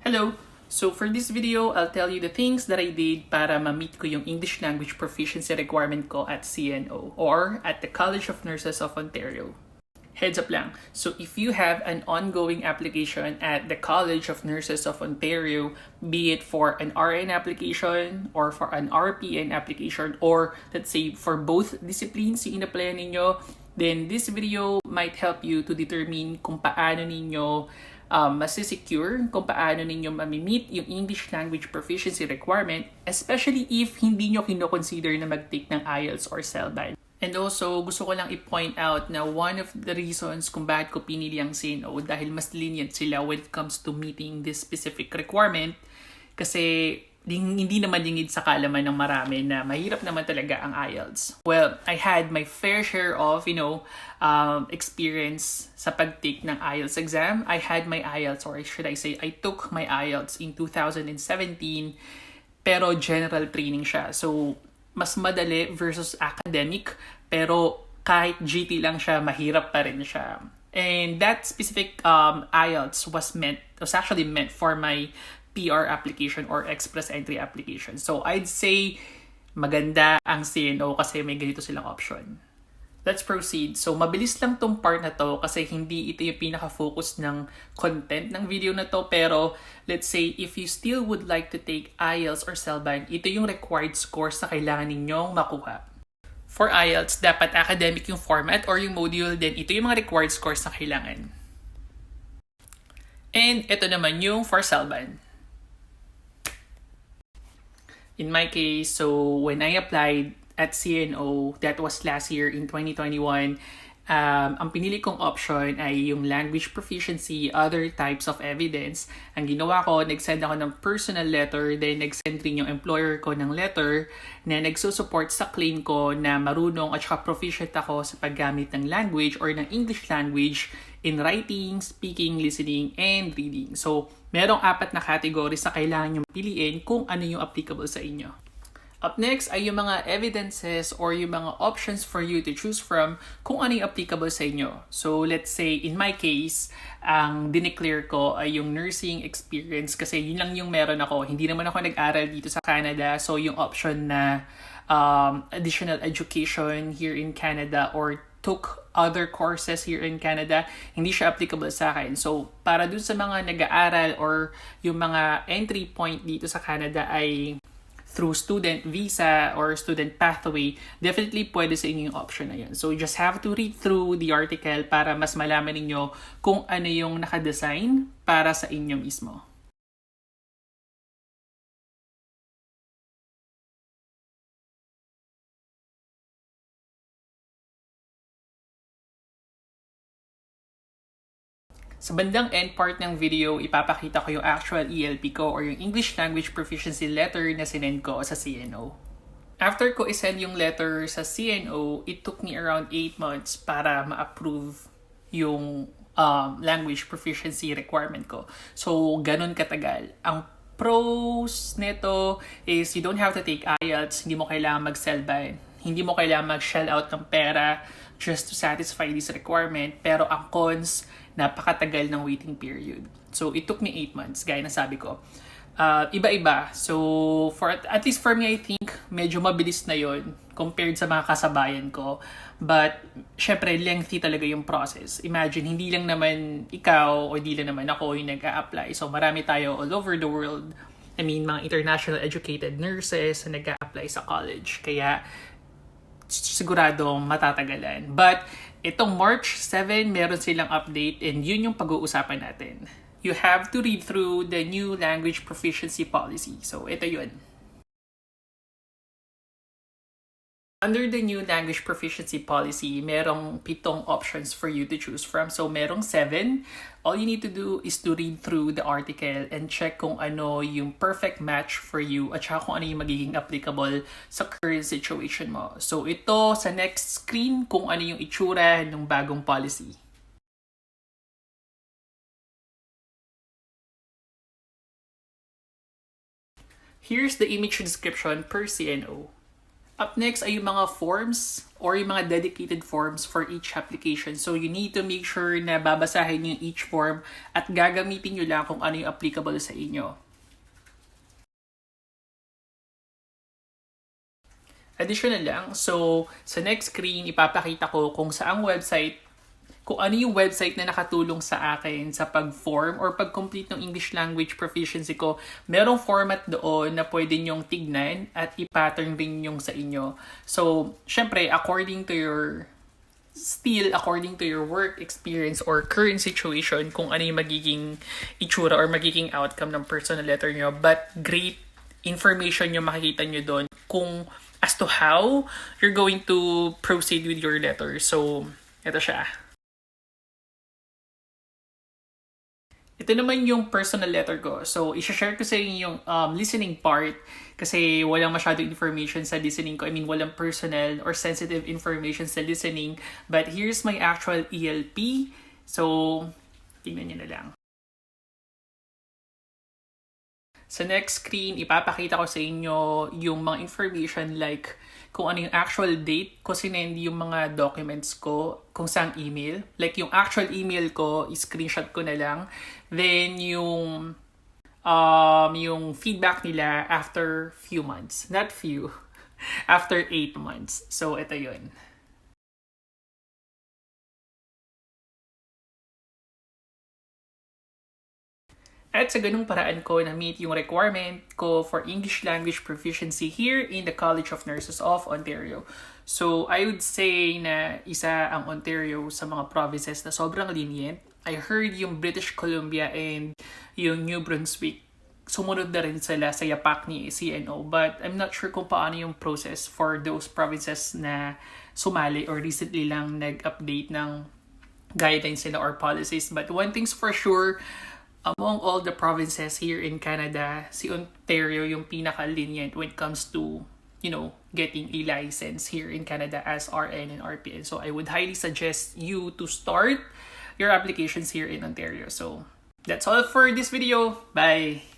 Hello! So for this video, I'll tell you the things that I did para ma-meet ko yung English Language Proficiency requirement ko at CNO or at the College of Nurses of Ontario. Heads up lang. So if you have an ongoing application at the College of Nurses of Ontario, be it for an RN application or for an RPN application or let's say for both disciplines yung in-applyan ninyo, then this video might help you to determine kung paano ninyo masisecure, kung paano ninyo mamimit yung English Language Proficiency requirement, especially if hindi nyo kinoconsider na mag-take ng IELTS or CELBAN. And also, gusto ko lang i-point out na one of the reasons kung bakit ko pinili ang CNO dahil mas lenient sila when it comes to meeting this specific requirement kasi hindi naman lingid sa kaalaman ng marami na mahirap naman talaga ang IELTS. Well, I had my fair share of, experience sa pag-take ng IELTS exam. I had my IELTS, or should I say, I took my IELTS in 2017, pero general training siya. So, mas madali versus academic, pero kahit GT lang siya, mahirap pa rin siya. And that specific IELTS was actually meant for my PR application or express entry application. So I'd say maganda ang CNO kasi may ganito silang option. Let's proceed. So mabilis lang tong part na to kasi hindi ito yung pinaka-focus ng content ng video na to, pero let's say if you still would like to take IELTS or CELBAN, ito yung required scores na kailangan ninyong makuha. For IELTS, dapat academic yung format or yung module, then ito yung mga required scores na kailangan. And ito naman yung for CELBAN. In my case, so when I applied at CNO, that was last year in 2021, ang pinili kong option ay yung language proficiency, other types of evidence. Ang ginawa ko, nag-send ako ng personal letter, then nag-send rin yung employer ko ng letter na nagsusupport sa claim ko na marunong at saka proficient ako sa paggamit ng language or ng English language in writing, speaking, listening, and reading. So, merong 4 na categories na kailangan nyo piliin kung ano yung applicable sa inyo. Up next ay yung mga evidences or yung mga options for you to choose from kung ano yung applicable sa inyo. So let's say in my case, ang dineclare ko ay yung nursing experience kasi yun lang yung meron ako. Hindi naman ako nag-aral dito sa Canada. So yung option na additional education here in Canada or took other courses here in Canada, hindi siya applicable sa akin. So para dun sa mga nag-aaral or yung mga entry point dito sa Canada ay through student visa or student pathway, definitely pwede sa inyo yung option na yun. So, you just have to read through the article para mas malaman ninyo kung ano yung nakadesign para sa inyo mismo. Sa bandang end part ng video, ipapakita ko yung actual ELP ko or yung English Language Proficiency letter na sinend ko sa CNO. After ko isend yung letter sa CNO, it took me around 8 months para ma-approve yung language proficiency requirement ko. So, ganun katagal. Ang pros nito is you don't have to take IELTS, hindi mo kailangan mag-CELBAN, hindi mo kailangan mag-shell out ng pera just to satisfy this requirement. Pero ang cons, napakatagal ng waiting period. So, it took me 8 months, gaya na sabi ko. Iba-iba. So, at least for me, I think, medyo mabilis na yon compared sa mga kasabayan ko. But, syempre, lengthy talaga yung process. Imagine, hindi lang naman ikaw o hindi lang naman ako yung nag-a-apply. So, marami tayo all over the world. I mean, mga international educated nurses na nag-a-apply sa college. Kaya, siguradong matatagalan. But, itong March 7, meron silang update and yun yung pag-uusapan natin. You have to read through the new language proficiency policy. So, ito yun. Under the new language proficiency policy, merong 7 options for you to choose from. So, merong 7. All you need to do is to read through the article and check kung ano yung perfect match for you at saka kung ano yung magiging applicable sa current situation mo. So, ito sa next screen kung ano yung itsura ng bagong policy. Here's the image description per CNO. Up next ay yung mga forms or yung mga dedicated forms for each application. So you need to make sure na babasahin nyo each form at gagamitin nyo lang kung ano yung applicable sa inyo. Additional lang, so sa next screen, ipapakita ko kung saang website, kung ano yung website na nakatulong sa akin sa pag-form or pag-complete ng English language proficiency ko. Merong format doon na pwede nyong tignan at i-pattern rin yung sa inyo. So, syempre, according to your work experience or current situation, kung ano yung magiging itsura or magiging outcome ng personal letter nyo. But great information yung makikita nyo doon kung as to how you're going to proceed with your letter. So, ito siya. Ito naman yung personal letter ko. So, isa-share ko sa inyo yung listening part kasi walang masyadong information sa listening ko. I mean, walang personal or sensitive information sa listening. But here's my actual ELP. So, tingnan nyo na lang. Sa next screen, ipapakita ko sa inyo yung mga information like kung ano yung actual date ko sinend yung mga documents ko, kung saang email. Like yung actual email ko, screenshot ko na lang. Then yung feedback nila after few months. Not few. After 8 months. So, ito yun. At sa ganung paraan ko na-meet yung requirement ko for English Language Proficiency here in the College of Nurses of Ontario. So, I would say na isa ang Ontario sa mga provinces na sobrang lenient. I heard yung British Columbia and yung New Brunswick sumunod na rin sila sa yapak ni CNO. But I'm not sure kung paano yung process for those provinces na sumali or recently lang nag-update ng guidelines nila or policies. But one thing's for sure, among all the provinces here in Canada, si Ontario yung pinaka-lenient when it comes to, getting a license here in Canada as RN and RPN. So I would highly suggest you to start your applications here in Ontario. So that's all for this video. Bye!